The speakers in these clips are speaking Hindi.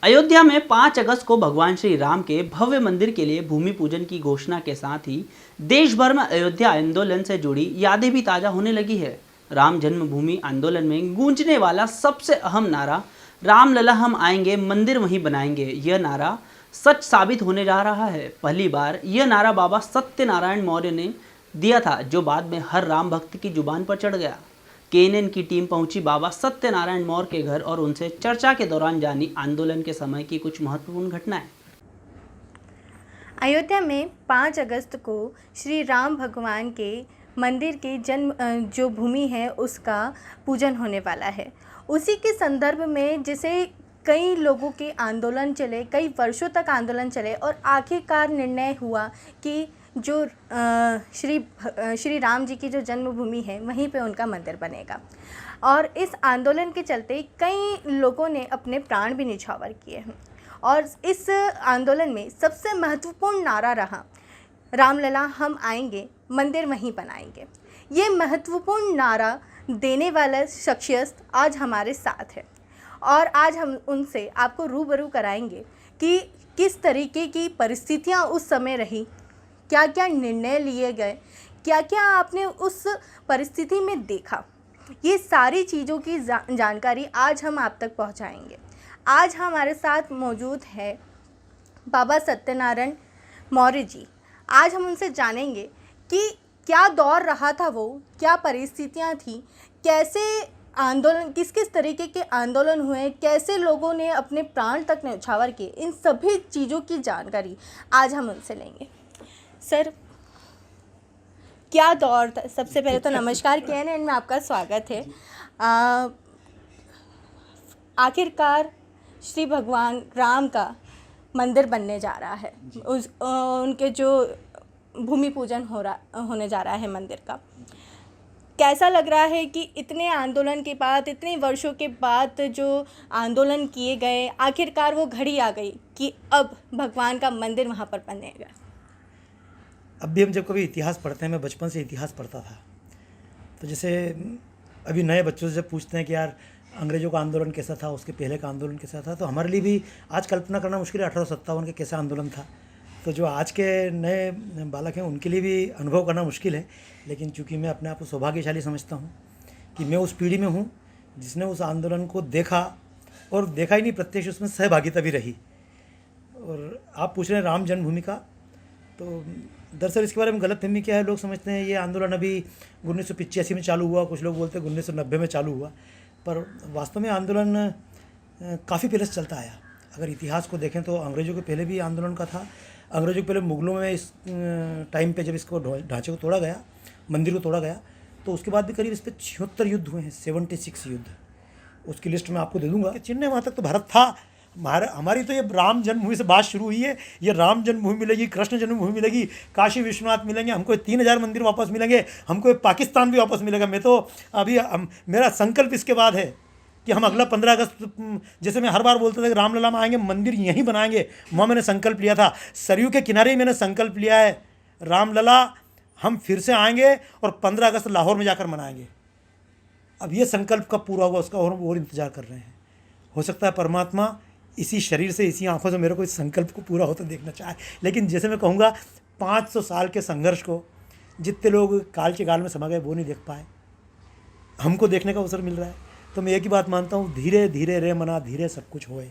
अयोध्या में 5 अगस्त को भगवान श्री राम के भव्य मंदिर के लिए भूमि पूजन की घोषणा के साथ ही देश भर में अयोध्या आंदोलन से जुड़ी यादें भी ताजा होने लगी है। राम जन्मभूमि आंदोलन में गूंजने वाला सबसे अहम नारा रामलला हम आएंगे मंदिर वहीं बनाएंगे, यह नारा सच साबित होने जा रहा है। पहली बार यह नारा बाबा सत्यनारायण मौर्य ने दिया था, जो बाद में हर राम भक्त की जुबान पर चढ़ गया। केएनएन की टीम पहुंची बाबा सत्यनारायण मौर्य के घर और उनसे चर्चा के दौरान जानी आंदोलन के समय की कुछ महत्वपूर्ण घटनाएं। अयोध्या में 5 अगस्त को श्री राम भगवान के मंदिर की जन्म जो भूमि है उसका पूजन होने वाला है। उसी के संदर्भ में जिसे कई लोगों के आंदोलन चले, कई वर्षों तक आंदोलन चले और आखिरकार निर्णय हुआ कि जो श्री राम जी की जो जन्मभूमि है वहीं पे उनका मंदिर बनेगा। और इस आंदोलन के चलते कई लोगों ने अपने प्राण भी न्यौछावर किए हैं। और इस आंदोलन में सबसे महत्वपूर्ण नारा रहा रामलला हम आएंगे मंदिर वहीं बनाएंगे। ये महत्वपूर्ण नारा देने वाला शख्सियत आज हमारे साथ है और आज हम उनसे आपको रूबरू कराएंगे कि किस तरीके की परिस्थितियां उस समय रही, क्या क्या निर्णय लिए गए, क्या क्या आपने उस परिस्थिति में देखा। ये सारी चीज़ों की जानकारी आज हम आप तक पहुंचाएंगे। आज हमारे साथ मौजूद है बाबा सत्यनारायण मौर्य जी। आज हम उनसे जानेंगे कि क्या दौर रहा था, वो क्या परिस्थितियां थी, कैसे आंदोलन, किस किस तरीके के आंदोलन हुए, कैसे लोगों ने अपने प्राण तक न्यौछावर किए। इन सभी चीज़ों की जानकारी आज हम उनसे लेंगे। सर, क्या दौर था? सबसे पहले तो नमस्कार, केएनएन में आपका स्वागत है। आखिरकार श्री भगवान राम का मंदिर बनने जा रहा है, उनके जो भूमि पूजन होने जा रहा है मंदिर का। कैसा लग रहा है कि इतने आंदोलन के बाद, इतने वर्षों के बाद जो आंदोलन किए गए, आखिरकार वो घड़ी आ गई कि अब भगवान का मंदिर वहाँ पर बनेगा। अब भी हम जब कभी इतिहास पढ़ते हैं, मैं बचपन से इतिहास पढ़ता था, तो जैसे अभी नए बच्चों से जब पूछते हैं कि यार अंग्रेज़ों का आंदोलन कैसा था, उसके पहले का आंदोलन कैसा था, तो हमारे लिए भी आज कल्पना करना मुश्किल है 1857 के कैसा आंदोलन था। तो जो आज के नए बालक हैं उनके लिए भी अनुभव करना मुश्किल है। लेकिन चूँकि मैं अपने आप को सौभाग्यशाली समझता हूँ कि मैं उस पीढ़ी में हूँ जिसने उस आंदोलन को देखा, और देखा ही नहीं, प्रत्यक्ष उसमें सहभागिता भी रही। और आप पूछ रहे हैं राम जन्मभूमि का, तो दरअसल इसके बारे में गलतफहमी क्या है, लोग समझते हैं ये आंदोलन अभी 1985 में चालू हुआ, कुछ लोग बोलते हैं 1990 में चालू हुआ, पर वास्तव में आंदोलन काफ़ी पहले से चलता आया। अगर इतिहास को देखें तो अंग्रेज़ों के पहले भी आंदोलन का था। अंग्रेज़ों के पहले मुगलों में इस टाइम पे जब इसको ढांचे को तोड़ा गया, मंदिर को तोड़ा गया, तो उसके बाद भी करीब इस पर 76 युद्ध हुए हैं, 76 युद्ध। उसकी लिस्ट मैं आपको दे दूँगा कि चिन्ह वहाँ तक तो भारत था। हमारी तो ये राम जन्मभूमि से बात शुरू हुई है। ये राम जन्मभूमि मिलेगी, कृष्ण जन्मभूमि मिलेगी, काशी विश्वनाथ मिलेंगे, हमको 3000 मंदिर वापस मिलेंगे, हमको पाकिस्तान भी वापस मिलेगा। मैं तो अभी मेरा संकल्प इसके बाद है कि हम अगला 15 अगस्त, जैसे मैं हर बार बोलता था कि रामलला में आएंगे मंदिर यहीं बनाएंगे, वहाँ मैंने संकल्प लिया था। सरयू के किनारे ही मैंने संकल्प लिया है, रामलला हम फिर से आएंगे और 15 अगस्त लाहौर में जाकर मनाएंगे। अब ये संकल्प कब पूरा होगा उसका और इंतज़ार कर रहे हैं। हो सकता है परमात्मा इसी शरीर से, इसी आंखों से मेरे को इस संकल्प को पूरा होता देखना चाहे। लेकिन जैसे मैं कहूँगा 500 साल के संघर्ष को जितने लोग काल के गाल में समा गए वो नहीं देख पाए, हमको देखने का अवसर मिल रहा है। तो मैं एक ही बात मानता हूँ, धीरे धीरे रे मना धीरे सब कुछ होए,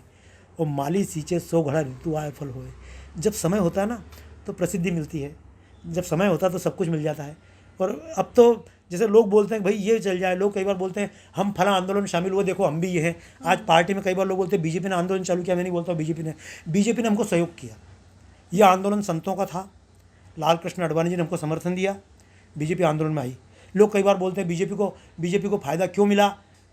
और माली सींचे 100 घड़ा ऋतु आए फल होए। जब समय होता है ना तो प्रसिद्धि मिलती है, जब समय होता है तो सब कुछ मिल जाता है। और अब तो जैसे लोग बोलते हैं भाई ये चल जाए, लोग कई बार बोलते हैं हम फला आंदोलन शामिल हुए, देखो हम भी ये हैं। आज पार्टी में कई बार लोग बोलते हैं बीजेपी ने आंदोलन चालू किया। मैं नहीं बोलता हूँ बीजेपी ने हमको सहयोग किया। यह आंदोलन संतों का था, लाल कृष्ण आडवाणी जी ने हमको समर्थन दिया, बीजेपी आंदोलन में आई। लोग कई बार बोलते हैं बीजेपी को फ़ायदा क्यों मिला,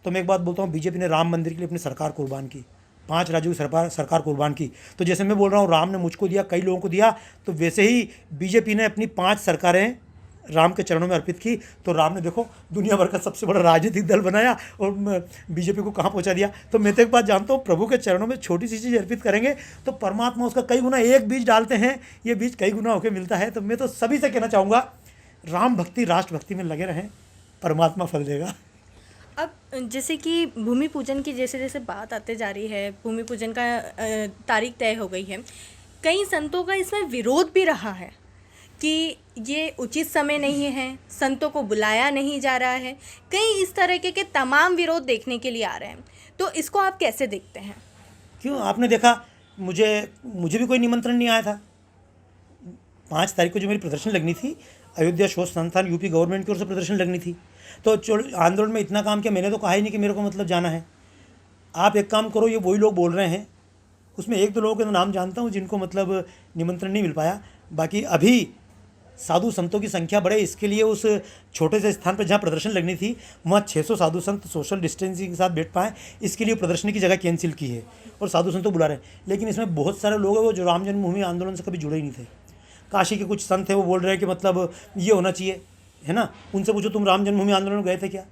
तो मैं एक बात बोलता हूँ, बीजेपी ने राम मंदिर के लिए अपनी सरकार कुर्बान की, 5 राज्यों की सरकार कुर्बान की। तो जैसे मैं बोल रहा हूँ राम ने मुझको दिया, कई लोगों को दिया, तो वैसे ही बीजेपी ने अपनी 5 सरकारें राम के चरणों में अर्पित की। तो राम ने देखो दुनिया भर का सबसे बड़ा राजनीतिक दल बनाया और बीजेपी को कहाँ पहुँचा दिया। तो मैं तो एक बात जानता हूँ, प्रभु के चरणों में छोटी सी चीज़ अर्पित करेंगे तो परमात्मा उसका कई गुना, एक बीज डालते हैं ये बीज कई गुना होकर मिलता है। तो मैं तो सभी से कहना चाहूँगा, राम भक्ति राष्ट्र भक्ति में लगे रहें, परमात्मा फल देगा। अब जैसे कि भूमि पूजन की जैसे जैसे बात आते जा रही है, भूमि पूजन का तारीख तय हो गई है, कई संतों का इसमें विरोध भी रहा है कि ये उचित समय नहीं है, संतों को बुलाया नहीं जा रहा है, कई इस तरह के तमाम विरोध देखने के लिए आ रहे हैं। तो इसको आप कैसे देखते हैं? क्यों, आपने देखा, मुझे भी कोई निमंत्रण नहीं आया था। 5 तारीख को जो मेरी प्रदर्शन लगनी थी, अयोध्या शोध संस्थान यूपी गवर्नमेंट की ओर से प्रदर्शन लगनी थी, तो आंदोलन में इतना काम किया, मैंने तो कहा ही नहीं कि मेरे को मतलब जाना है। आप एक काम करो, ये वही लोग बोल रहे हैं, उसमें 1-2 लोगों के तो नाम जानता हूँ जिनको मतलब निमंत्रण नहीं मिल पाया। बाकी अभी साधु संतों की संख्या बढ़े, इसके लिए उस छोटे से स्थान पर जहाँ प्रदर्शन लगनी थी वहाँ 600 साधु संत सोशल डिस्टेंसिंग के साथ बैठ पाएँ, इसके लिए प्रदर्शनी की जगह कैंसिल की है और साधु संतों बुला रहे हैं। लेकिन इसमें बहुत सारे लोग हैं वो जो राम जन्मभूमि आंदोलन से कभी जुड़े ही नहीं थे। काशी के कुछ संत हैं, वो बोल रहे हैं कि मतलब ये होना चाहिए, है ना। उनसे पूछो तुम राम जन्मभूमि आंदोलन में गए थे क्या?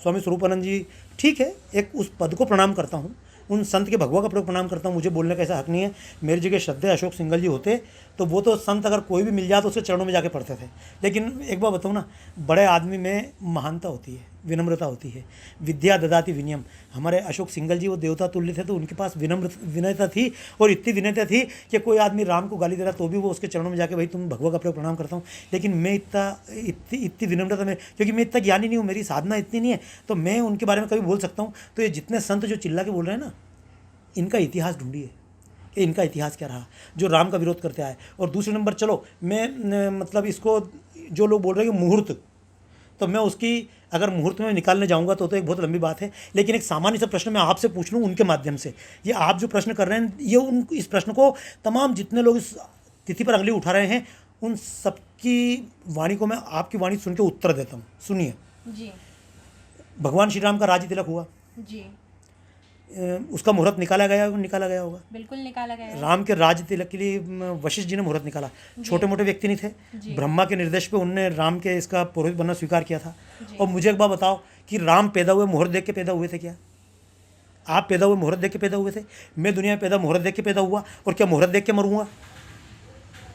स्वामी स्वरूपानंद जी, ठीक है, एक उस पद को प्रणाम करता हूँ, उन संत के भगवा का प्रणाम करता हूँ, मुझे बोलने का ऐसा हक नहीं है। मेरी जगह श्रद्धेय अशोक सिंघल जी होते तो वो तो संत अगर कोई भी मिल जाए तो उसके चरणों में जाके पढ़ते थे। लेकिन एक बात बताऊँ ना, बड़े आदमी में महानता होती है, विनम्रता होती है। विद्या ददाति विनयम। हमारे अशोक सिंघल जी वो देवता तुल्य थे, तो उनके पास विनयता थी, और इतनी विनयता थी कि कोई आदमी राम को गाली दे रहा तो भी वो उसके चरणों में जाके भाई तुम भगवा का प्रणाम करता हूँ। लेकिन मैं इतनी विनम्रता में, क्योंकि मैं इतना ज्ञानी नहीं हूँ, मेरी साधना इतनी नहीं है, तो मैं उनके बारे में कभी बोल सकता हूँ। तो ये जितने संत जो चिल्ला के बोल रहे हैं ना, इनका इतिहास ढूंढिए कि इनका इतिहास क्या रहा जो राम का विरोध करते आए। और दूसरे नंबर, चलो मैं मतलब इसको जो लोग बोल रहे हैं कि मुहूर्त, तो मैं उसकी अगर मुहूर्त में निकालने जाऊंगा तो एक बहुत लंबी बात है। लेकिन एक सामान्य सा प्रश्न मैं आपसे पूछ लूँ उनके माध्यम से, ये आप जो प्रश्न कर रहे हैं, ये इस प्रश्न को तमाम जितने लोग इस तिथि पर अंगुली उठा रहे हैं उन सबकी वाणी को मैं आपकी वाणी सुन के उत्तर देता हूँ। सुनिए जी। भगवान श्री राम का राज्य तिलक हुआ जी। उसका मुहूर्त निकाला गया होगा। बिल्कुल निकाला गया। राम के राज्य तिलक के लिए वशिष्ठ जी ने मुहूर्त निकाला। छोटे मोटे व्यक्ति नहीं थे, ब्रह्मा के निर्देश पे उनने राम के इसका पुरोहित बनना स्वीकार किया था। और मुझे एक बात बताओ कि राम पैदा हुए मुहूर्त देख के पैदा हुए थे क्या? आप पैदा हुए मुहूर्त देख के पैदा हुए थे? मैं दुनिया में पैदा मुहूर्त देख के पैदा हुआ, और क्या मुहूर्त देख के मरूंगा?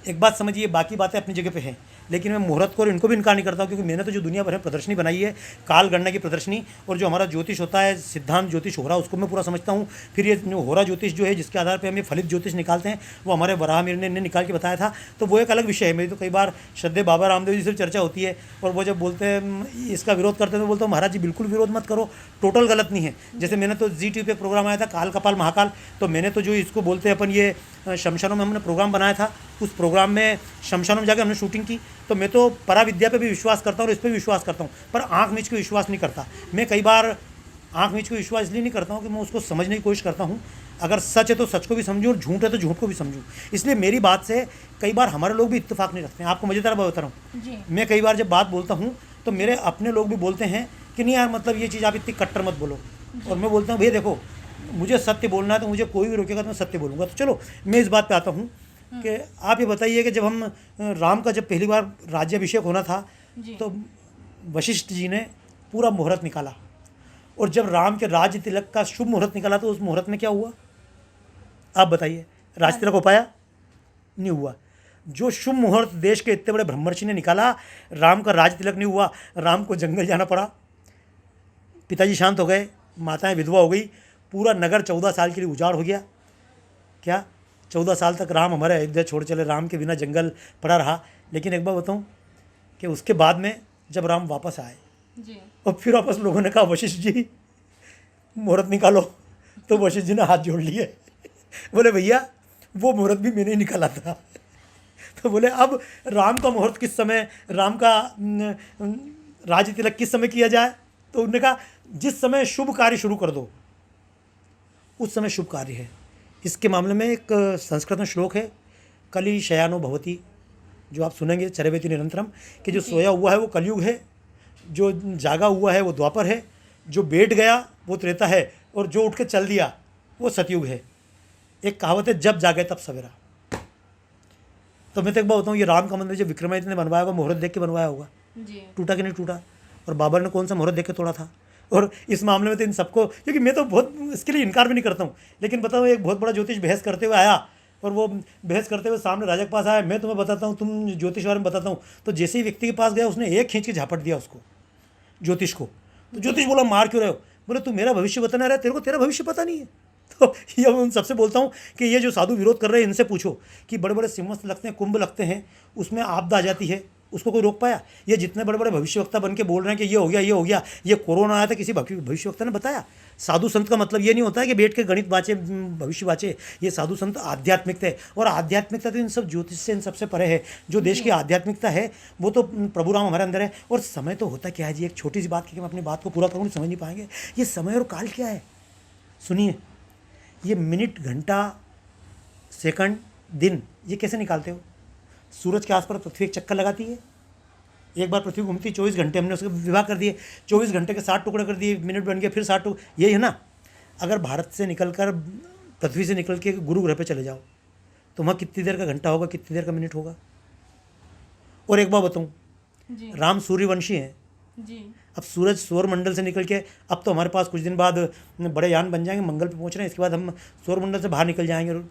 एक बात समझिए, बाकी बातें अपनी जगह पे हैं, लेकिन मैं मुहूर्त को और इनको भी इनकार नहीं करता हूँ, क्योंकि मैंने तो जो दुनिया भर में प्रदर्शनी बनाई है, काल गणना की प्रदर्शनी, और जो हमारा ज्योतिष होता है, सिद्धांत ज्योतिष हो रहा, उसको मैं पूरा समझता हूँ। फिर ये जो हो रहा ज्योतिष जो है, जिसके आधार पर हम ये फलित ज्योतिष निकालते हैं, वो हमारे वराहमिहिर ने निकाल के बताया था, तो वो एक अलग विषय है। मेरी तो कई बार श्रद्धेय बाबा रामदेव जी से चर्चा होती है, और वो जब बोलते हैं इसका विरोध करते हैं तो बोलता हूँ महाराज जी बिल्कुल विरोध मत करो, टोटल गलत नहीं है। जैसे मैंने तो जी टीवी पे प्रोग्राम आया था काल कपाल महाकाल, तो मैंने तो जो इसको बोलते हैं अपन ये शमशानों में हमने प्रोग्राम बनाया था, उस प्रोग्राम में शमशानों में जाकर हमने शूटिंग की। तो मैं तो पराविद्या पे भी विश्वास करता हूँ और इस पर भी विश्वास करता हूँ, पर आँख मीच के विश्वास नहीं करता। मैं कई बार आँख मीच के विश्वास इसलिए नहीं करता हूँ कि मैं उसको समझने की कोशिश करता हूँ। अगर सच है तो सच को भी समझूँ, और झूठ है तो झूठ को भी समझूँ। इसलिए मेरी बात से कई बार हमारे लोग भी इत्तेफाक नहीं रखते हैं। आपको मज़ेदार बात बता रहा हूँ, मैं कई बार जब बात बोलता हूँ तो मेरे अपने लोग भी बोलते हैं कि नहीं यार, मतलब ये चीज़ आप इतनी कट्टर मत बोलो। और मैं बोलता हूँ भैया देखो, मुझे सत्य बोलना है तो मुझे कोई भी रोकेगा तो मैं सत्य बोलूँगा। तो चलो मैं इस बात पे आता हूँ कि आप ये बताइए कि जब हम राम का जब पहली बार राज्याभिषेक होना था तो वशिष्ठ जी ने पूरा मुहूर्त निकाला, और जब राम के राज्य तिलक का शुभ मुहूर्त निकाला तो उस मुहूर्त में क्या हुआ? आप बताइए, राज्य तिलक हो पाया? नहीं हुआ। जो शुभ मुहूर्त देश के इतने बड़े ब्रह्मर्षि ने निकाला, राम का राज्य तिलक नहीं हुआ, राम को जंगल जाना पड़ा, पिताजी शांत हो गए, माताएं विधवा हो गई, पूरा नगर 14 साल के लिए उजाड़ हो गया। क्या 14 साल तक राम हमारे अयोध्या छोड़ चले, राम के बिना जंगल पड़ा रहा। लेकिन एक बार बताऊँ कि उसके बाद में जब राम वापस आए जी, और फिर वापस लोगों ने कहा वशिष्ठ जी मुहूर्त निकालो, तो वशिष्ठ जी ने हाथ जोड़ लिए, बोले भैया वो मुहूर्त भी मैंने निकाला था। तो बोले अब राम का मुहूर्त किस समय, राम का राज्य तिलक किस समय किया जाए? तो उन्होंने कहा जिस समय शुभ कार्य शुरू कर दो उस समय शुभ कार्य है। इसके मामले में एक संस्कृत में श्लोक है, कली शयानो भवति, जो आप सुनेंगे चरवेति निरंतरम, कि जो सोया हुआ है वो कलयुग है, जो जागा हुआ है वो द्वापर है, जो बैठ गया वो त्रेता है, और जो उठ के चल दिया वो सतयुग है। एक कहावत है, जब जागे तब सवेरा। तो मैं तो एक बात बताऊँ, ये राम का मंदिर जो विक्रमादित्य ने बनवाया होगा, मुहूर्त देख के बनवाया होगा, टूटा कि नहीं टूटा? और बाबर ने कौन सा मुहूर्त देख के तोड़ा था? और इस मामले में तो इन सबको, क्योंकि मैं तो बहुत इसके लिए इनकार भी नहीं करता हूँ, लेकिन बताओ एक बहुत बड़ा ज्योतिष बहस करते हुए आया, और वो बहस करते हुए सामने राजा के पास आया, मैं तुम्हें बताता हूँ, तुम ज्योतिष बारे में बताता हूँ, तो जैसे ही व्यक्ति के पास गया उसने एक खींच के झापट दिया उसको, ज्योतिष को। तो ज्योतिष बोला मार क्यों रहे हो? बोले तू मेरा भविष्य बताना रहा है, तेरे को तेरा भविष्य पता नहीं है। तो ये उन सबसे बोलता हूँ कि ये जो साधु विरोध कर रहे हैं इनसे पूछो कि बड़े बड़े सिंहस्थ लगते हैं, कुंभ लगते हैं, उसमें आपदा आ जाती है, उसको कोई रोक पाया? ये जितने बड़े बड़े भविष्यवक्ता बन के बोल रहे हैं कि ये हो गया, ये हो गया, ये कोरोना आया था, किसी भविष्यवक्ता ने बताया? साधु संत का मतलब ये नहीं होता है कि बैठ के गणित बाँचे, भविष्य बाँचे। ये साधु संत आध्यात्मिकता है, और आध्यात्मिकता तो इन सब ज्योतिष से इन सबसे परे है। जो देश की आध्यात्मिकता है वो तो प्रभु राम हमारे अंदर है। और समय तो होता क्या है जी, एक छोटी सी बात की मैं अपनी बात को पूरा करूँ, समझ नहीं पाएंगे। ये समय और काल क्या है? सुनिए, ये मिनट, घंटा, सेकंड, दिन, ये कैसे निकालते हो? सूरज के आसपास पृथ्वी एक चक्कर लगाती है, एक बार पृथ्वी घूमती है 24 घंटे, हमने उसके विभाग कर दिए, 24 घंटे के 60 टुकड़े कर दिए, मिनट बन गया, फिर 60 टुकड़े, यही है ना। अगर भारत से निकलकर, पृथ्वी से निकल के गुरु ग्रह पे चले जाओ तो वहाँ कितनी देर का घंटा होगा, कितनी देर का मिनट होगा? और एक बार बताऊँ, राम सूर्यवंशी हैं जी। अब सूरज सौर मंडल से निकल के, अब तो हमारे पास कुछ दिन बाद बड़े यान बन जाएंगे, मंगल पे पहुंच रहे हैं, इसके बाद हम सौर मंडल से बाहर निकल जाएंगे।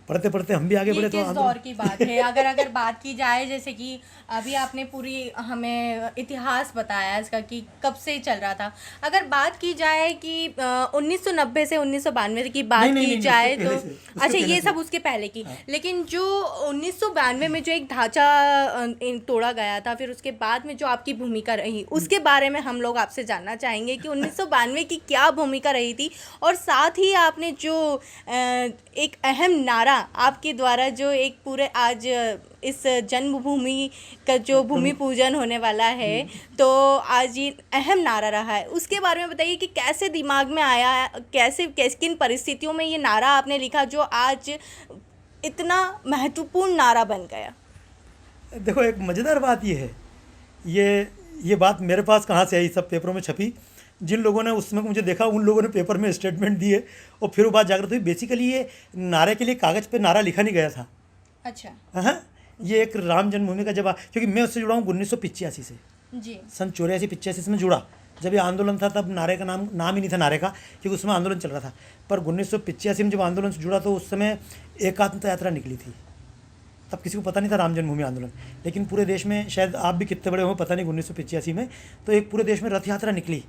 पढ़ते पढ़ते हम भी आगे बढ़े। तो किस दौर की बात है? अगर बात की जाए, जैसे कि अभी आपने पूरी हमें इतिहास बताया इसका कि कब से चल रहा था। अगर बात की जाए कि 1990 से 1992 की बात की जाए तो अच्छा, ये सब उसके पहले की। लेकिन जो 1992 में जो एक ढांचा तोड़ा गया था, फिर उसके बाद में जो आपकी भूमिका रही, उसके बारे में हम लोग आपसे जानना चाहेंगे कि 1992 की क्या भूमिका रही थी। और साथ ही आपने जो एक अहम नारा आपके द्वारा जो एक पूरे आज इस जन्मभूमि का जो भूमि पूजन होने वाला है, तो आज ये अहम नारा रहा है, उसके बारे में बताइए कि कैसे दिमाग में आया, कैसे किन परिस्थितियों में ये नारा आपने लिखा जो आज इतना महत्वपूर्ण नारा बन गया? देखो, एक मज़ेदार बात ये है, ये बात मेरे पास कहाँ से आई, सब पेपरों में छपी। जिन लोगों ने उस समय मुझे देखा उन लोगों ने पेपर में स्टेटमेंट दिए और फिर वो बात जागृत हुई। बेसिकली ये नारे के लिए कागज़ पे नारा लिखा नहीं गया था। अच्छा। हाँ, ये एक राम जन्मभूमि का जब, क्योंकि मैं उससे जुड़ा हूँ 1985 से जी, सन 84-85 में जुड़ा। जब ये आंदोलन था तब नारे का नाम ही नहीं था नारे का, क्योंकि उसमें आंदोलन चल रहा था। पर 1985 में जब आंदोलन से जुड़ा तो उस समय एकात्मता यात्रा निकली थी। तब किसी को पता नहीं था राम जन्मभूमि आंदोलन, लेकिन पूरे देश में, शायद आप भी कितने बड़े हो पता नहीं, 1985 में तो एक पूरे देश में रथ यात्रा निकली।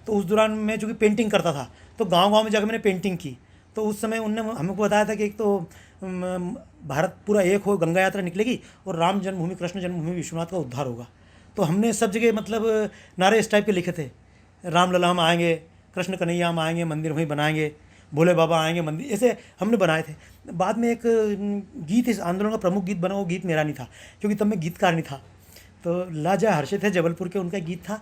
तो उस दौरान मैं चूँकि पेंटिंग करता था तो गांव-गांव में जाकर मैंने पेंटिंग की। तो उस समय उनने हमको बताया था कि एक तो भारत पूरा एक हो, गंगा यात्रा निकलेगी और राम जन्मभूमि, कृष्ण जन्मभूमि, विश्वनाथ का उद्धार होगा। तो हमने सब जगह मतलब नारे इस टाइप के लिखे थे, राम लला हम आएंगे, कृष्ण कन्हैया हम आएंगे, मंदिर वहीं बनाएंगे, भोले बाबा आएंगे मंदिर, ऐसे हमने बनाए थे। बाद में एक गीत इस आंदोलन का प्रमुख गीत बना, वो गीत मेरा नहीं था क्योंकि तब मैं गीतकार नहीं था। तो लाजा हर्षित थे जबलपुर के, उनका गीत था,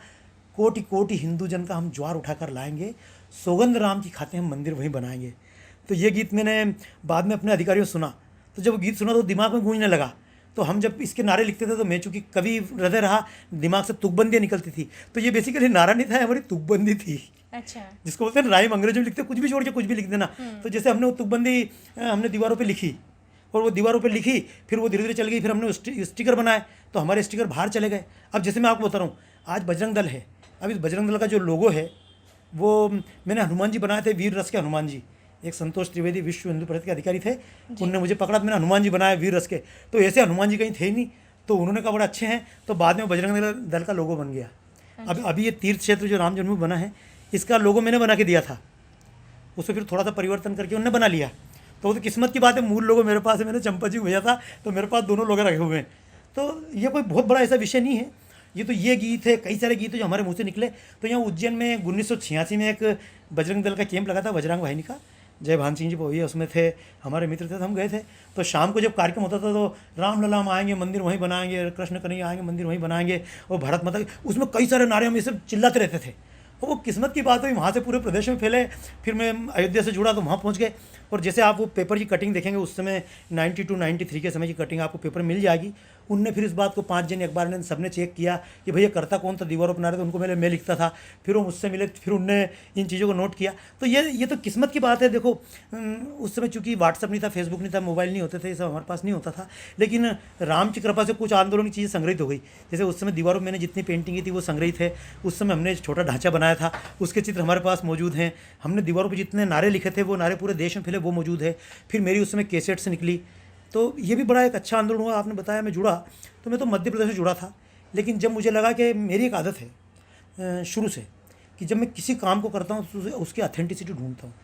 कोटि कोटि हिंदू जन का हम ज्वार उठाकर लाएंगे, सौगंध राम की खाते हम मंदिर वहीं बनाएंगे। तो ये गीत मैंने बाद में अपने अधिकारियों से सुना, तो जब वो गीत सुना तो दिमाग में गूंजने लगा। तो हम जब इसके नारे लिखते थे तो मैं चूँकि कवि हृदय रहा, दिमाग से तुकबंदियाँ निकलती थी। तो ये बेसिकली नारा नहीं था, हमारी तुकबंदी थी। अच्छा। जिसको बोलते हैं राइम, अंग्रेजी में लिखते, कुछ भी जोड़ के कुछ भी लिख देना। तो जैसे हमने वो तुकबंदी हमने दीवारों पे लिखी, और वो दीवारों पे लिखी, फिर वो धीरे धीरे चल गई, फिर हमने स्टिकर बनाए, तो हमारे स्टिकर बाहर चले गए। अब जैसे मैं आपको बता रहा हूँ, आज बजरंग दल है, अब इस बजरंग दल का जो लोगो है वो मैंने हनुमान जी बनाए थे, वीर रस के हनुमान जी। एक संतोष त्रिवेदी विश्व हिंदू परिषद के अधिकारी थे, उनने मुझे पकड़ा, मैंने हनुमान जी बनाया वीर रस के। तो ऐसे हनुमान जी कहीं थे ही नहीं, तो उन्होंने कहा बड़े अच्छे हैं, तो बाद में बजरंग दल का लोगो बन गया। अभी ये तीर्थ क्षेत्र जो राम जन्मभूमि बना है, इसका लोगो मैंने बना के दिया था, उसको फिर थोड़ा सा परिवर्तन करके उन्होंने बना लिया। तो वो तो किस्मत की बात है, मूल लोगो मेरे पास है, मैंने चंपा जी को भेजा था, तो मेरे पास दोनों लोग रखे हुए हैं। तो ये कोई बहुत बड़ा ऐसा विषय नहीं है। ये तो ये गीत है, कई सारे गीत जो हमारे मुँह से निकले। तो यहाँ उज्जैन में 1986 में एक बजरंग दल का कैंप लगा था, बजरंग वाहिनी का, जय भान सिंह जी भोई उसमें थे, हमारे मित्र थे, तो हम गए थे। तो शाम को जब कार्यक्रम होता था तो राम लला हम आएंगे, मंदिर वहीं बनाएंगे, कृष्ण कन्हैया आएंगे, मंदिर वहीं बनाएंगे, और भारत माता, उसमें कई सारे नारे हम ये सब चिल्लाते रहते थे। और वो किस्मत की बात हुई, वहाँ से पूरे प्रदेश में फैले। फिर मैं अयोध्या से जुड़ा तो वहाँ पहुँच गए। और जैसे आप वो पेपर की कटिंग देखेंगे, उस समय 92-93 के समय की कटिंग आपको पेपर मिल जाएगी। उनने फिर इस बात को 5 जन अखबार ने सबने चेक किया कि भैया करता कौन था, दीवारों पर नारे, तो उनको मैं लिखता था। फिर वो मुझसे मिले, फिर उनने इन चीज़ों को नोट किया। तो ये तो किस्मत की बात है। देखो, उस समय चूँकि व्हाट्सअप नहीं था, फेसबुक नहीं था, मोबाइल नहीं होते थे, ये सब हमारे पास नहीं होता था, लेकिन राम की कृपा से कुछ आंदोलन की चीज़ें संग्रहित हो गई। जैसे उस समय दीवारों में मैंने जितनी पेंटिंग की थी वो संग्रहित है। उस समय हमने छोटा ढांचा बनाया था, उसके चित्र हमारे पास मौजूद हैं। हमने दीवारों पर जितने नारे लिखे थे वो नारे पूरे देश में फैले, वो मौजूद है। फिर मेरी उस समय कैसेट्स निकली, तो ये भी बड़ा एक अच्छा आंदोलन हुआ। आपने बताया मैं जुड़ा, तो मैं तो मध्य प्रदेश से जुड़ा था, लेकिन जब मुझे लगा कि मेरी एक आदत है, शुरू से कि जब मैं किसी काम को करता हूँ तो उसकी ऑथेंटिसिटी ढूंढता हूँ,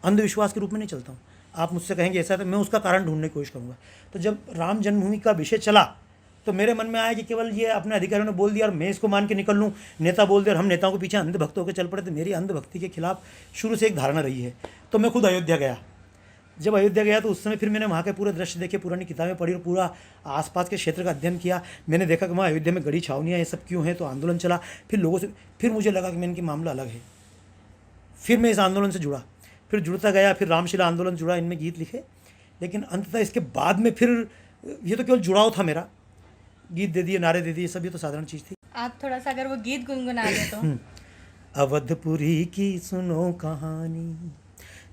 अंधविश्वास के रूप में नहीं चलता हूँ। आप मुझसे कहेंगे ऐसा, तो मैं उसका कारण ढूंढने की कोशिश करूँगा। तो जब राम जन्मभूमि का विषय चला तो मेरे मन में आया कि केवल ये अपने अधिकारियों ने बोल दिया और मैं इसको मान के निकल लूँ, नेता बोल दिया और हम नेताओं के पीछे अंधभक्त होकर चल पड़े, तो मेरी अंधभक्ति के खिलाफ शुरू से एक धारणा रही है। तो मैं खुद अयोध्या गया। जब अयोध्या गया तो उस समय फिर मैंने वहाँ के पूरे दृश्य देखे, पुरानी किताबें पढ़ी और पूरा आसपास के क्षेत्र का अध्ययन किया। मैंने देखा कि वहाँ अयोध्या में गड़ी छावनियाँ ये सब क्यों हैं, तो आंदोलन चला। फिर लोगों से फिर मुझे लगा कि मैं इनकी मामला अलग है। फिर मैं इस आंदोलन से जुड़ा, फिर जुड़ता गया, फिर रामशिला आंदोलन जुड़ा, इनमें गीत लिखे। लेकिन अंततः इसके बाद में फिर ये तो केवल जुड़ाव था मेरा, गीत दे दिए, नारे दे दिए, सब ये तो साधारण चीज़ थी। आप थोड़ा सा अगर वो गीत गुनगुना दें तो। अवधपुरी की सुनो कहानी,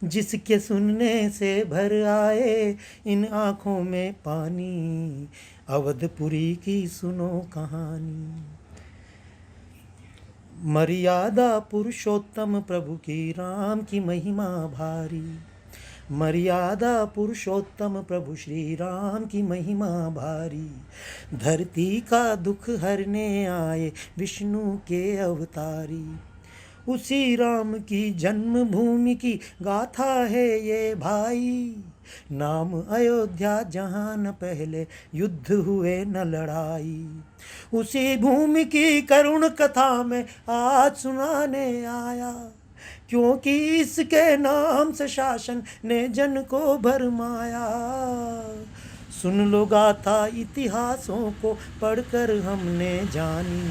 जिसके सुनने से भर आए इन आँखों में पानी। अवधपुरी की सुनो कहानी, मर्यादा पुरुषोत्तम प्रभु की, राम की महिमा भारी। मर्यादा पुरुषोत्तम प्रभु श्री राम की महिमा भारी। धरती का दुख हरने आए विष्णु के अवतारी। उसी राम की जन्मभूमि की गाथा है ये भाई। नाम अयोध्या जहाँ न पहले युद्ध हुए न लड़ाई। उसी भूमि की करुण कथा में आज सुनाने आया, क्योंकि इसके नाम से शासन ने जन को भरमाया। सुन लो गाथा इतिहासों को पढ़कर हमने जानी।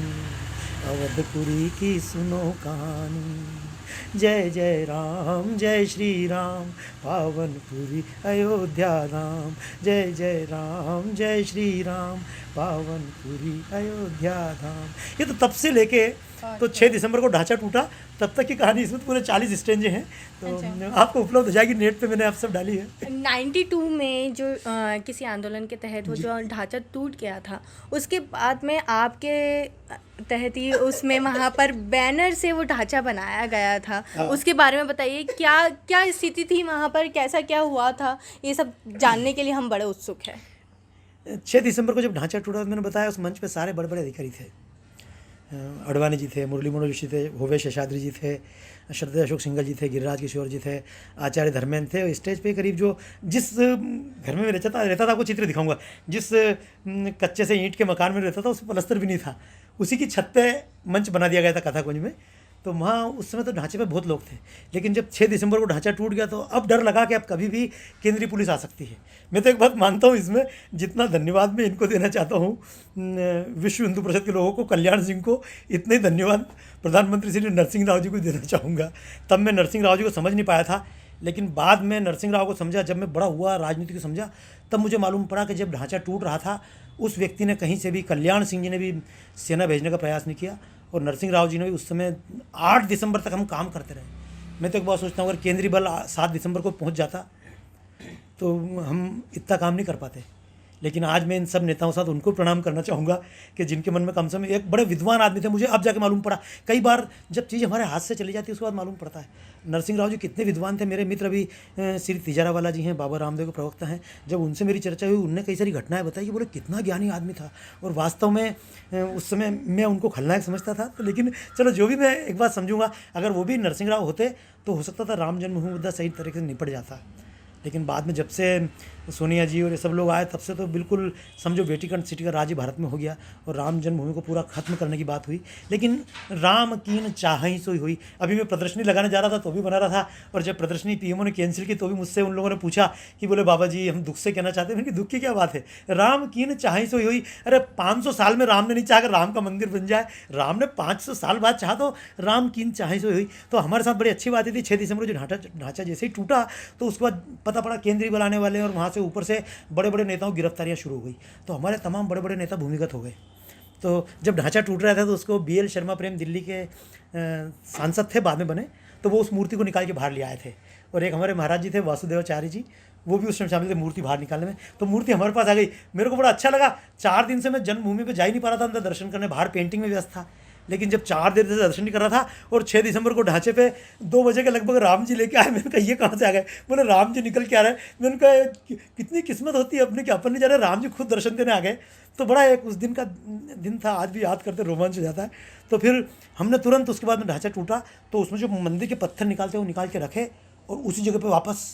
अवधपुरी की सुनो कहानी। जय जय राम, जय श्री राम, पावनपुरी अयोध्या धाम। जय जय राम, जय श्री राम, पावनपुरी अयोध्या धाम। ये तो तब से लेके तो 6 दिसंबर को ढांचा टूटा तब तक की कहानी, इसमें पूरे 40 स्टेंजें हैं। तो आपको उपलब्ध हो जाएगी नेट पे, मैंने आप सब डाली है। 92 में जो किसी आंदोलन के तहत वो जो ढांचा टूट गया था, उसके बाद में आपके तहत ही उसमें वहाँ पर बैनर से वो ढांचा बनाया गया था। उसके बारे में बताइए, क्या क्या स्थिति थी वहाँ पर, कैसा क्या हुआ था, ये सब जानने के लिए हम बड़े उत्सुक हैं। 6 दिसंबर को जब ढांचा टूटा, मैंने बताया उस मंच पे सारे बड़े बड़े अधिकारी थे। अडवाणी जी थे, मुरली मनोहर जोशी थे, भूपेश शेषाद्री जी थे, श्रद्धेय अशोक सिंघल जी थे, गिरिराज किशोर जी थे, आचार्य धर्मेंद्र थे। स्टेज पे करीब जो जिस घर में मैं रहता था आपको चित्र दिखाऊंगा, जिस कच्चे से ईंट के मकान में रहता था उस पर पलस्तर भी नहीं था, उसी की छत पे मंच बना दिया गया था कथाकुंज में। तो वहाँ उस समय तो ढांचे पे बहुत लोग थे। लेकिन जब 6 दिसंबर को ढांचा टूट गया तो अब डर लगा कि अब कभी भी केंद्रीय पुलिस आ सकती है। मैं तो एक बात मानता हूँ इसमें, जितना धन्यवाद मैं इनको देना चाहता हूँ विश्व हिंदू परिषद के लोगों को, कल्याण सिंह को, इतने ही धन्यवाद प्रधानमंत्री श्री नरसिंह राव जी को देना चाहूँगा। तब मैं नरसिंह राव जी को समझ नहीं पाया था, लेकिन बाद में नरसिंह राव को समझा। जब मैं बड़ा हुआ, राजनीति को समझा, तब मुझे मालूम पड़ा कि जब ढांचा टूट रहा था उस व्यक्ति ने कहीं से भी, कल्याण सिंह जी ने भी सेना भेजने का प्रयास नहीं किया, और नरसिंह राव जी ने भी उस समय 8 दिसंबर तक हम काम करते रहे। मैं तो एक बार सोचता हूँ, अगर केंद्रीय बल 7 दिसंबर को पहुँच जाता तो हम इतना काम नहीं कर पाते। लेकिन आज मैं इन सब नेताओं के साथ उनको प्रणाम करना चाहूँगा कि जिनके मन में कम से कम, एक बड़े विद्वान आदमी थे, मुझे अब जाके मालूम पड़ा। कई बार जब चीज़ हमारे हाथ से चली जाती है उसके बाद मालूम पड़ता है नरसिंह राव जी कितने विद्वान थे। मेरे मित्र अभी श्री तिजारावाला जी हैं, बाबा रामदेव के प्रवक्ता हैं। जब उनसे मेरी चर्चा हुई, उनने कई सारी घटनाएं बताई कि बोले कितना ज्ञानी आदमी था, और वास्तव में उस समय मैं उनको खलनायक समझता था। तो लेकिन चलो, जो भी, मैं एक बात समझूंगा, अगर वो भी नरसिंह राव होते तो हो सकता था राम जन्मभूमि मुद्दा सही तरीके से निपट जाता। लेकिन बाद में जब से सोनिया जी और ये सब लोग आए, तब से तो बिल्कुल समझो वेटिकन सिटी का राज भारत में हो गया और राम जन्मभूमि को पूरा खत्म करने की बात हुई। लेकिन राम कीन चाहई सोई हुई। अभी मैं प्रदर्शनी लगाने जा रहा था तो भी बना रहा था, और जब प्रदर्शनी पीएमओ ने कैंसिल की तो भी मुझसे उन लोगों ने पूछा कि बोले बाबा जी हम दुख से कहना चाहते हैं। मैंने दुख की क्या बात है, राम कीन चाहई सोई हुई। अरे 500 साल में राम ने नहीं चाहा कि राम का मंदिर बन जाए, राम ने 500 साल बाद चाहा तो राम कीन चाहई सोई हुई। तो हमारे साथ बड़ी अच्छी बात थी। 6 दिसंबर को जो ढांचा जैसे ही टूटा तो उसके बाद पता पड़ा केंद्रीय बल आने वाले हैं, और वहाँ से ऊपर से बड़े बड़े नेताओं की गिरफ्तारियां शुरू हो गई। तो हमारे तमाम बड़े बड़े नेता भूमिगत हो गए। तो जब ढांचा टूट रहा था तो उसको BL शर्मा प्रेम दिल्ली के सांसद थे, बाद में बने, तो वो उस मूर्ति को निकाल के बाहर ले आए थे। और एक हमारे महाराज जी थे वासुदेवाचार्य जी, वो भी उस समय शामिल थे मूर्ति बाहर निकालने में। तो मूर्ति हमारे पास आ गई। मेरे को बड़ा अच्छा लगा। 4 दिन से मैं जन्मभूमि पर जा ही नहीं पा रहा था अंदर दर्शन करने, बाहर पेंटिंग में व्यस्त था। लेकिन जब 4 देर से दर्शन नहीं कर रहा था और 6 दिसंबर को ढांचे पे 2 बजे के लगभग राम जी लेके आए, मैंने कहा ये कहाँ से आ गए? बोले राम जी निकल के आ रहे हैं। मैंने कहा कितनी किस्मत होती है अपने कि अपन नहीं जा रहे, राम जी खुद दर्शन देने आ गए। तो बड़ा एक उस दिन का दिन था, आज भी याद करते रोमांच हो जाता है। तो फिर हमने तुरंत उसके बाद में ढांचा टूटा तो उसमें जो मंदिर के पत्थर निकालते वो निकाल के रखे और उसी जगह पे वापस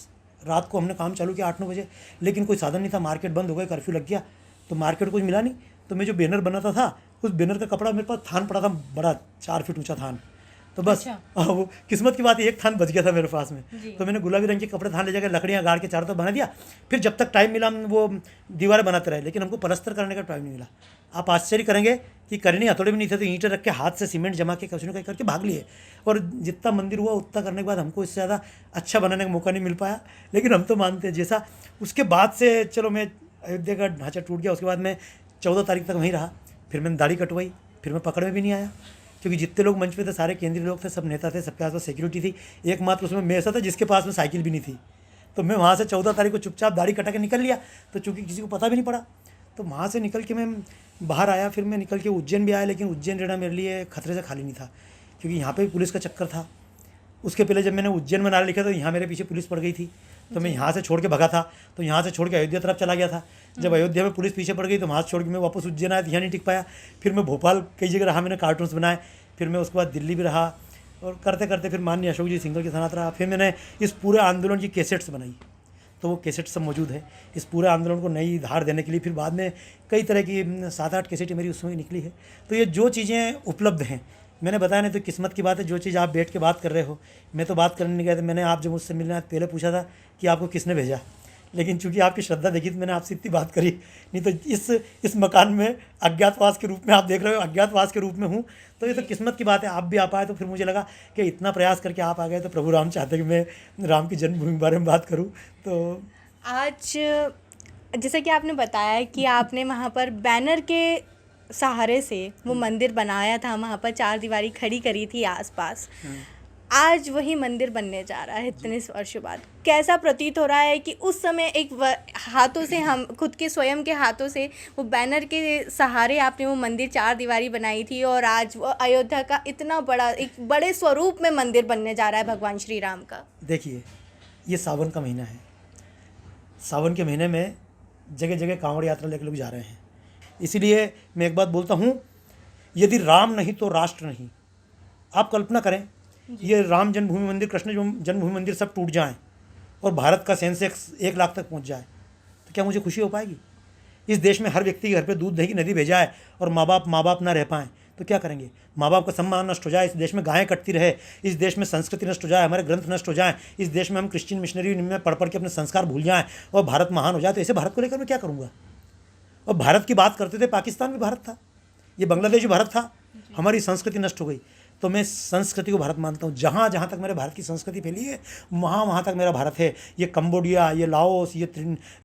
रात को हमने काम चालू किया 8-9 बजे। लेकिन कोई साधन नहीं था, मार्केट बंद हो गई, कर्फ्यू लग गया, तो मार्केट कुछ मिला नहीं। तो मैं जो बैनर बनाता था उस बैनर का कपड़ा मेरे पास थान पड़ा था, बड़ा 4 फीट ऊंचा थान। तो बस वो किस्मत की बात है, एक थान बच गया था मेरे पास में। तो मैंने गुलाबी रंग के कपड़े थान ले जाकर लकड़ियाँ गाड़ के चारों तरफ बना दिया। फिर जब तक टाइम मिला हम वो दीवारें बनाते रहे, लेकिन हमको पलस्तर करने का टाइम नहीं मिला। आप आश्चर्य करेंगे कि करनी हथौड़े भी नहीं थे, तो ईंटें रख के हाथ से सीमेंट जमा के कुछ न कुछ करके भाग लिए। और जितना मंदिर हुआ उतना करने के बाद हमको इससे ज़्यादा अच्छा बनाने का मौका नहीं मिल पाया। लेकिन हम तो मानते हैं जैसा उसके बाद से चलो मैं अयोध्या का ढांचा टूट गया, उसके बाद मैं 14 तारीख तक वहीं रहा। फिर मैंने दाढ़ी कटवाई, फिर मैं पकड़ में भी नहीं आया, क्योंकि जितने लोग मंच पे थे सारे केंद्रीय लोग थे, सब नेता थे, सबके पास सिक्योरिटी थी। एकमात्र उसमें मैं ऐसा था जिसके पास में साइकिल भी नहीं थी। तो मैं वहाँ से 14 तारीख को चुपचाप दाढ़ी कटा के निकल लिया, तो चूँकि किसी को पता भी नहीं पड़ा। तो वहाँ से निकल के मैं बाहर आया, फिर मैं निकल के उज्जैन भी आया, लेकिन उज्जैन रहना मेरे लिए खतरे से खाली नहीं था, क्योंकि यहाँ पे भी पुलिस का चक्कर था। उसके पहले जब मैंने उज्जैन में नारा लिखा तो यहाँ मेरे पीछे पुलिस पड़ गई थी, तो मैं यहाँ से छोड़ के भगा था। तो यहाँ से छोड़ के अयोध्या तरफ चला गया था। जब अयोध्या में पुलिस पीछे पड़ गई तो वहाँ से छोड़ के मैं वापस उज्जैन आया, तो यहाँ नहीं टिक पाया। फिर मैं भोपाल कई जगह रहा, मैंने कार्टून्स बनाए। फिर मैं उसके बाद दिल्ली भी रहा, और करते करते फिर माननीय अशोक जी सिंघल के साथ रहा। फिर मैंने इस पूरे आंदोलन की कैसेट्स बनाई, तो वो कैसेट सब मौजूद है इस पूरे आंदोलन को नई धार देने के लिए। फिर बाद में कई तरह की 7-8 कैसेटें मेरी उसमें निकली है। तो ये जो चीज़ें उपलब्ध हैं, मैंने बताया नहीं तो किस्मत की बात है। जो चीज़ आप बैठ के बात कर रहे हो, मैं तो बात करने नहीं गया था। मैंने आप जब मुझसे मिलने आए पहले पूछा था कि आपको किसने भेजा, लेकिन चूंकि आपकी श्रद्धा देखी तो मैंने आपसे इतनी बात करी। नहीं तो इस मकान में अज्ञातवास के रूप में आप देख रहे हो, अज्ञातवास के रूप में हूँ। तो ये तो किस्मत की बात है, आप भी आ पाए। तो फिर मुझे लगा कि इतना प्रयास करके आप आ गए, तो प्रभु राम चाहते कि मैं राम की जन्मभूमि के बारे में बात करूँ। तो आज जैसा कि आपने बताया कि आपने वहाँ पर बैनर के सहारे से वो मंदिर बनाया था, वहाँ पर 4 दीवारी खड़ी करी थी आसपास। आज वही मंदिर बनने जा रहा है इतने वर्षों बाद। कैसा प्रतीत हो रहा है कि उस समय हाथों से, हम खुद के स्वयं के हाथों से वो बैनर के सहारे आपने वो मंदिर 4 दीवारी बनाई थी, और आज वो अयोध्या का इतना बड़ा, एक बड़े स्वरूप में मंदिर बनने जा रहा है भगवान श्री राम का। देखिए, ये सावन का महीना है। सावन के महीने में जगह जगह कांवड़ यात्रा लेकर लोग जा रहे हैं। इसीलिए मैं एक बात बोलता हूँ, यदि राम नहीं तो राष्ट्र नहीं। आप कल्पना करें, ये राम जन्मभूमि मंदिर, कृष्ण जन्मभूमि मंदिर सब टूट जाएं और भारत का सेंसेक्स 1 लाख तक पहुँच जाए, तो क्या मुझे खुशी हो पाएगी? इस देश में हर व्यक्ति के घर पे दूध दही की नदी भेजा है और माँ बाप ना रह पाएँ तो क्या करेंगे? माँ बाप का सम्मान नष्ट हो जाए, इस देश में गायें कटती रहे, इस देश में संस्कृति नष्ट हो जाए, हमारे ग्रंथ नष्ट हो जाएं, इस देश में हम क्रिश्चियन मिशनरी में पढ़ के अपने संस्कार भूल जाएं और भारत महान हो जाए, तो ऐसे भारत को लेकर मैं क्या करूँगा? और भारत की बात करते थे, पाकिस्तान भी भारत था, ये बांग्लादेश भी भारत था, हमारी संस्कृति नष्ट हो गई। तो मैं संस्कृति को भारत मानता हूँ। जहाँ जहाँ तक मेरे भारत की संस्कृति फैली है, वहाँ तक मेरा भारत है। ये कंबोडिया, ये लाओस, ये